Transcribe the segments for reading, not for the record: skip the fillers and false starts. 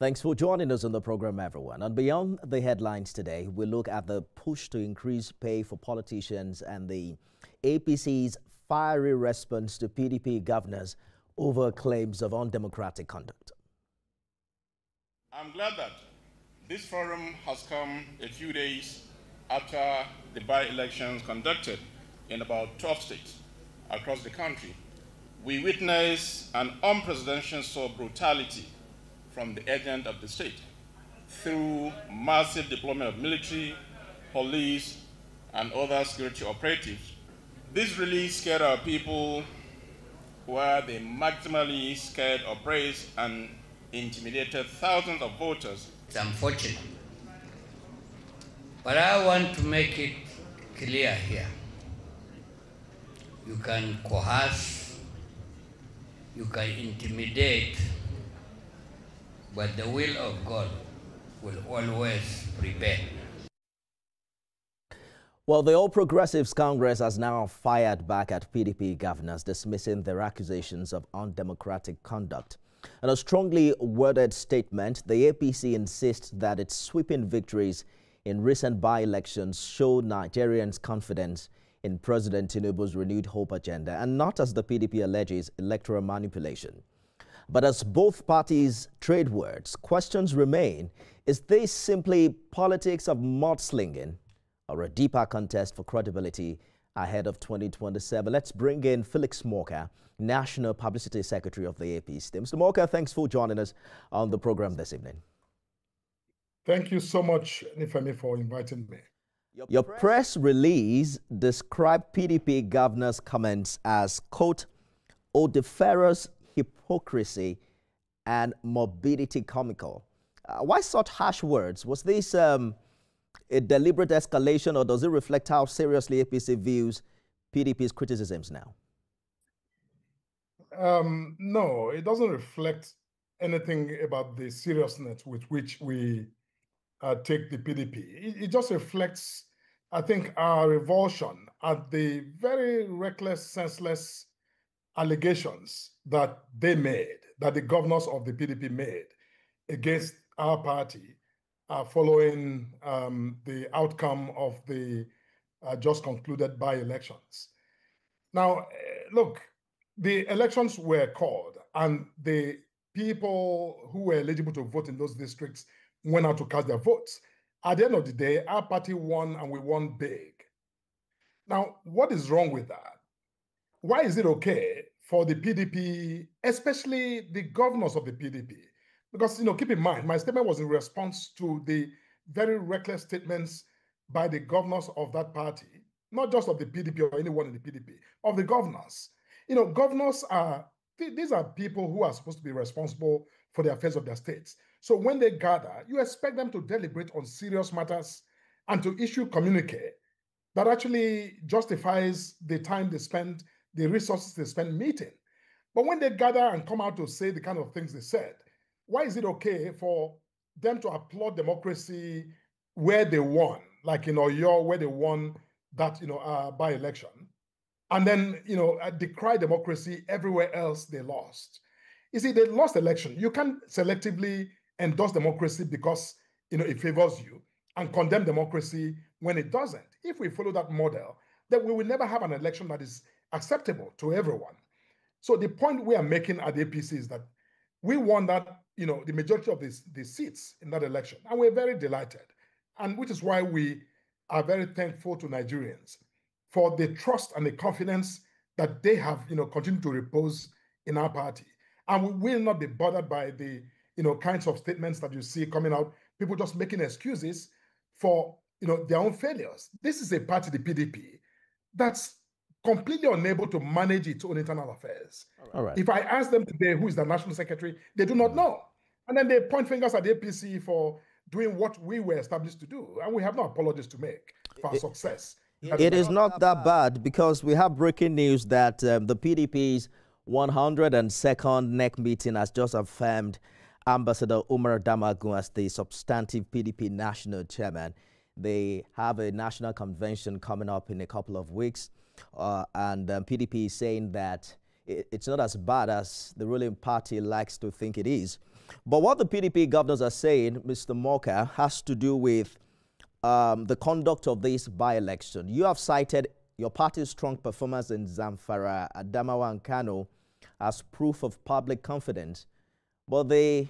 Thanks for joining us on the program, everyone. And beyond the headlines today, we look at the push to increase pay for politicians and the APC's fiery response to PDP governors over claims of undemocratic conduct. I'm glad that this forum has come a few days after the by-elections conducted in about 12 states across the country. We witnessed an unprecedented show of brutality from the agent of the state through massive deployment of military, police, and other security operatives. This really scared our people, where they maximally scared, oppressed, and intimidated thousands of voters. It's unfortunate, but I want to make it clear here. You can coerce, you can intimidate, but the will of God will always prevail. Well, the All Progressives Congress has now fired back at PDP governors, dismissing their accusations of undemocratic conduct. In a strongly worded statement, the APC insists that its sweeping victories in recent by-elections show Nigerians' confidence in President Tinubu's renewed hope agenda, and not, as the PDP alleges, electoral manipulation. But as both parties trade words, questions remain. Is this simply politics of mudslinging or a deeper contest for credibility ahead of 2027? Let's bring in Felix Morka, National Publicity Secretary of the APC. Mr. Morka, thanks for joining us on the program this evening. Thank you so much, Nifemi, for inviting me. Your press release described PDP governor's comments as, quote, odiferous hypocrisy and morbidity comical. Why such harsh words? Was this a deliberate escalation, or does it reflect how seriously APC views PDP's criticisms now? No, it doesn't reflect anything about the seriousness with which we take the PDP. It just reflects, I think, our revulsion at the very reckless, senseless allegations that they made, that the governors of the PDP made against our party following the outcome of the just concluded by-elections. Now, look, the elections were called and the people who were eligible to vote in those districts went out to cast their votes. At the end of the day, our party won, and we won big. Now, what is wrong with that? Why is it okay for the PDP, especially the governors of the PDP? Because, keep in mind, my statement was in response to the very reckless statements by the governors of that party, not just of the PDP or anyone in the PDP, of the governors. Governors these are people who are supposed to be responsible for the affairs of their states. So when they gather, you expect them to deliberate on serious matters and to issue communique that actually justifies the time they spend, the resources they spend meeting. But when they gather and come out to say the kind of things they said, why is it okay for them to applaud democracy where they won, like in Oyo, where they won that by-election, and then decry democracy everywhere else they lost? You see, they lost election. You can't selectively endorse democracy because it favors you, and condemn democracy when it doesn't. If we follow that model, then we will never have an election that is acceptable to everyone. So the point we are making at the APC is that we won that, the majority of the seats in that election, and we're very delighted. And which is why we are very thankful to Nigerians for the trust and the confidence that they have, continued to repose in our party. And we will not be bothered by the, kinds of statements that you see coming out, people just making excuses for, their own failures. This is a party, the PDP, that's completely unable to manage its own internal affairs. All right. If I ask them today who is the national secretary, they do not know. And then they point fingers at the APC for doing what we were established to do. And we have no apologies to make for our success. It is not that bad, because we have breaking news that the PDP's 102nd NEC meeting has just affirmed Ambassador Umar Damagum as the substantive PDP national chairman. They have a national convention coming up in a couple of weeks, and PDP is saying that it's not as bad as the ruling party likes to think it is. But what the PDP governors are saying, Mr. Morka, has to do with the conduct of this by-election. You have cited your party's strong performance in Zamfara, Adamawa, and Kano as proof of public confidence. But the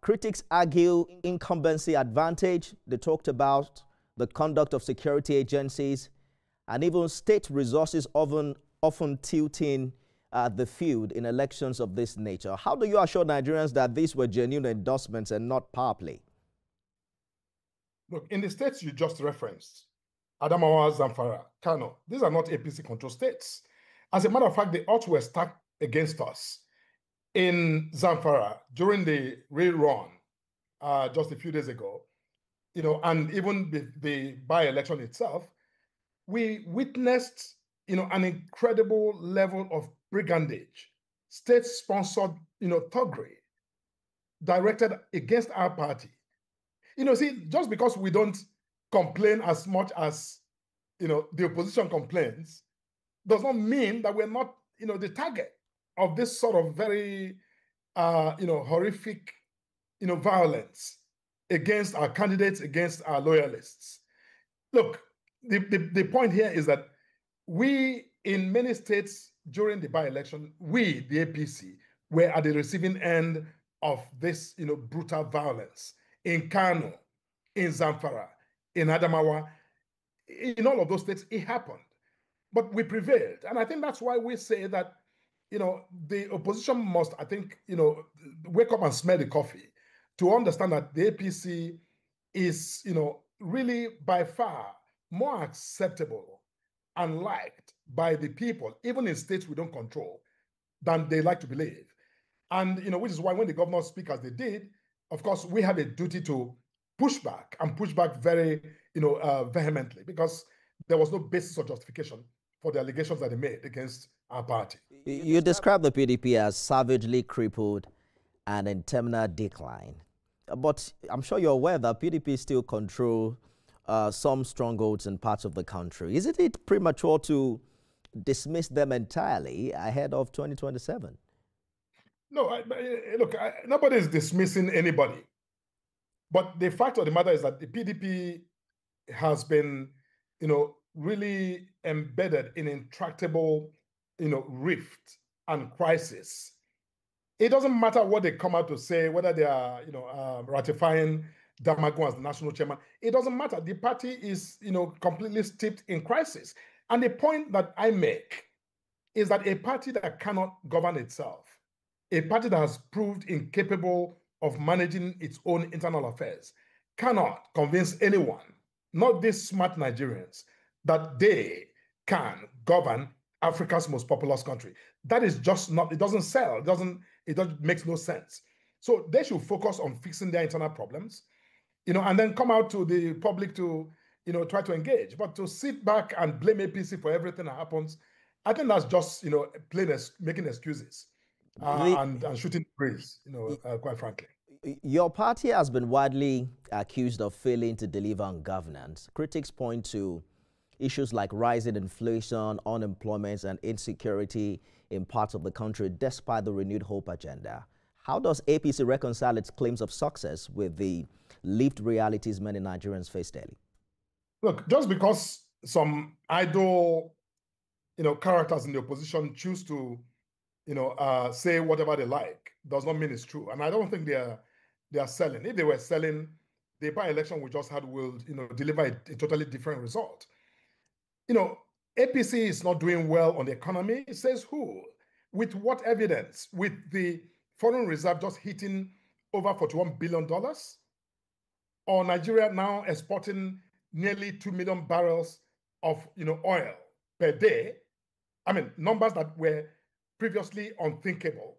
critics argue incumbency advantage. They talked about the conduct of security agencies and even state resources often tilting the field in elections of this nature. How do you assure Nigerians that these were genuine endorsements and not power play? Look, in the states you just referenced, Adamawa, Zamfara, Kano, these are not APC control states. As a matter of fact, the odds were stacked against us. In Zamfara, during the rerun just a few days ago, and even the by-election itself, we witnessed, an incredible level of brigandage, state-sponsored, thuggery directed against our party. See, just because we don't complain as much as, the opposition complains, does not mean that we're not, the target of this sort of very, horrific, violence against our candidates, against our loyalists. Look, the point here is that we, in many states during the by-election, we, the APC, were at the receiving end of this, brutal violence. In Kano, in Zamfara, in Adamawa, in all of those states, it happened. But we prevailed. And I think that's why we say that, the opposition must, I think, wake up and smell the coffee to understand that the APC is, really by far more acceptable and liked by the people, even in states we don't control, than they like to believe. And, which is why when the governors speak as they did, of course, we have a duty to push back and push back very, vehemently, because there was no basis or justification for the allegations that they made against our party. You describe the PDP as savagely crippled and in terminal decline. But I'm sure you're aware that PDP still control some strongholds in parts of the country. Isn't it premature to dismiss them entirely ahead of 2027? No, look, nobody is dismissing anybody. But the fact of the matter is that the PDP has been, really embedded in intractable, rift and crisis. It doesn't matter what they come out to say, whether they are, ratifying Damagun as the national chairman. It doesn't matter. The party is, completely steeped in crisis. And the point that I make is that a party that cannot govern itself, a party that has proved incapable of managing its own internal affairs, cannot convince anyone, not these smart Nigerians, that they can govern Africa's most populous country. That is just not, it doesn't sell, it makes no sense. So they should focus on fixing their internal problems, and then come out to the public to, try to engage. But to sit back and blame APC for everything that happens, I think that's just, making excuses and shooting the breeze, quite frankly. Your party has been widely accused of failing to deliver on governance. Critics point to issues like rising inflation, unemployment, and insecurity in parts of the country, despite the renewed hope agenda. How does APC reconcile its claims of success with the lived realities many Nigerians face daily? Look, just because some idle, characters in the opposition choose to, say whatever they like, does not mean it's true. And I don't think they are selling. If they were selling, the by-election we just had will, deliver a totally different result. APC is not doing well on the economy. It says who? With what evidence? With the foreign reserve just hitting over $41 billion? Or Nigeria now exporting nearly 2 million barrels of, oil per day? I mean, numbers that were previously unthinkable.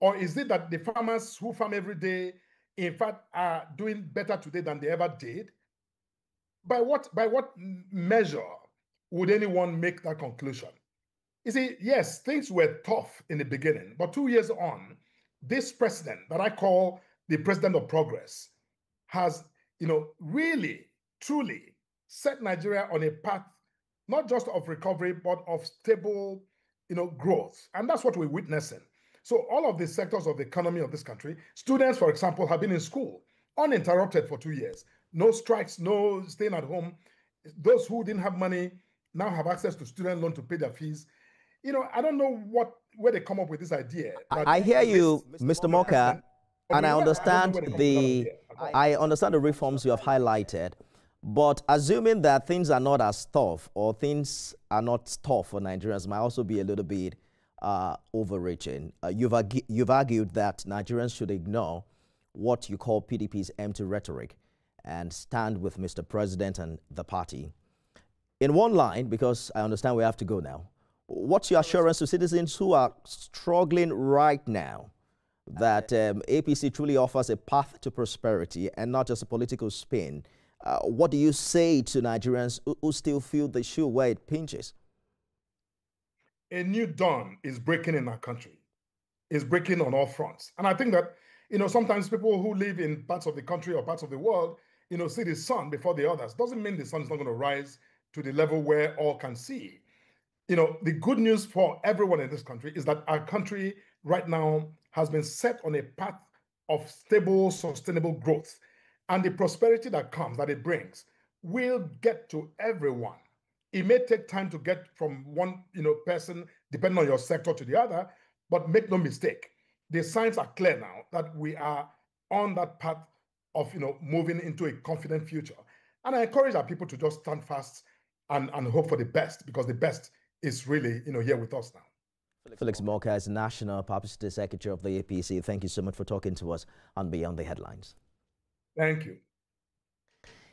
Or is it that the farmers who farm every day, in fact, are doing better today than they ever did? By what measure would anyone make that conclusion? You see, yes, things were tough in the beginning, but 2 years on, this president that I call the president of progress has, really, truly set Nigeria on a path, not just of recovery, but of stable, growth. And that's what we're witnessing. So all of the sectors of the economy of this country, students, for example, have been in school uninterrupted for 2 years. No strikes, no staying at home. Those who didn't have money now have access to student loan to pay their fees. I don't know where they come up with this idea. I hear you, Mr. Morka, and I understand the reforms you have highlighted. But assuming that things are not as tough, or things are not tough for Nigerians, might also be a little bit overreaching. You've argued that Nigerians should ignore what you call PDP's empty rhetoric and stand with Mr. President and the party. In one line, because I understand we have to go now, what's your assurance to citizens who are struggling right now that APC truly offers a path to prosperity and not just a political spin? What do you say to Nigerians who still feel the shoe where it pinches? A new dawn is breaking in our country. It's breaking on all fronts. And I think that, sometimes people who live in parts of the country or parts of the world, see the sun before the others. Doesn't mean the sun is not going to rise to the level where all can see. The good news for everyone in this country is that our country right now has been set on a path of stable, sustainable growth. And the prosperity that comes, that it brings, will get to everyone. It may take time to get from one person, depending on your sector, to the other, but make no mistake, the signs are clear now that we are on that path of moving into a confident future. And I encourage our people to just stand fast and hope for the best, because the best is really here with us now. Felix Morka is National Publicity Secretary of the APC. Thank you so much for talking to us on Beyond the Headlines. Thank you.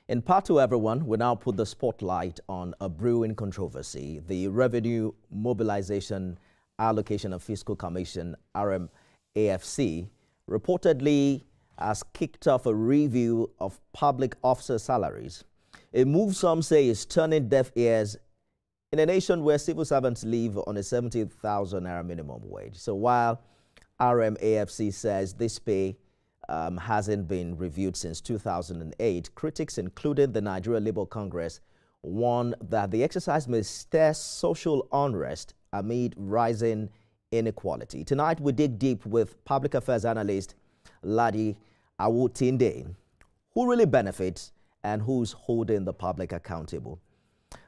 In part two, everyone, we now put the spotlight on a brewing controversy. The Revenue Mobilization Allocation and Fiscal Commission, RMAFC, reportedly has kicked off a review of public officer salaries. A move some say is turning deaf ears in a nation where civil servants live on a 70,000 naira minimum wage. So while RMAFC says this pay hasn't been reviewed since 2008, critics, including the Nigeria Labour Congress, warn that the exercise may stir social unrest amid rising inequality. Tonight, we dig deep with public affairs analyst Ladi Awutinde. Who really benefits and who's holding the public accountable?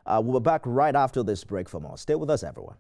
We'll be back right after this break for more. Stay with us, everyone.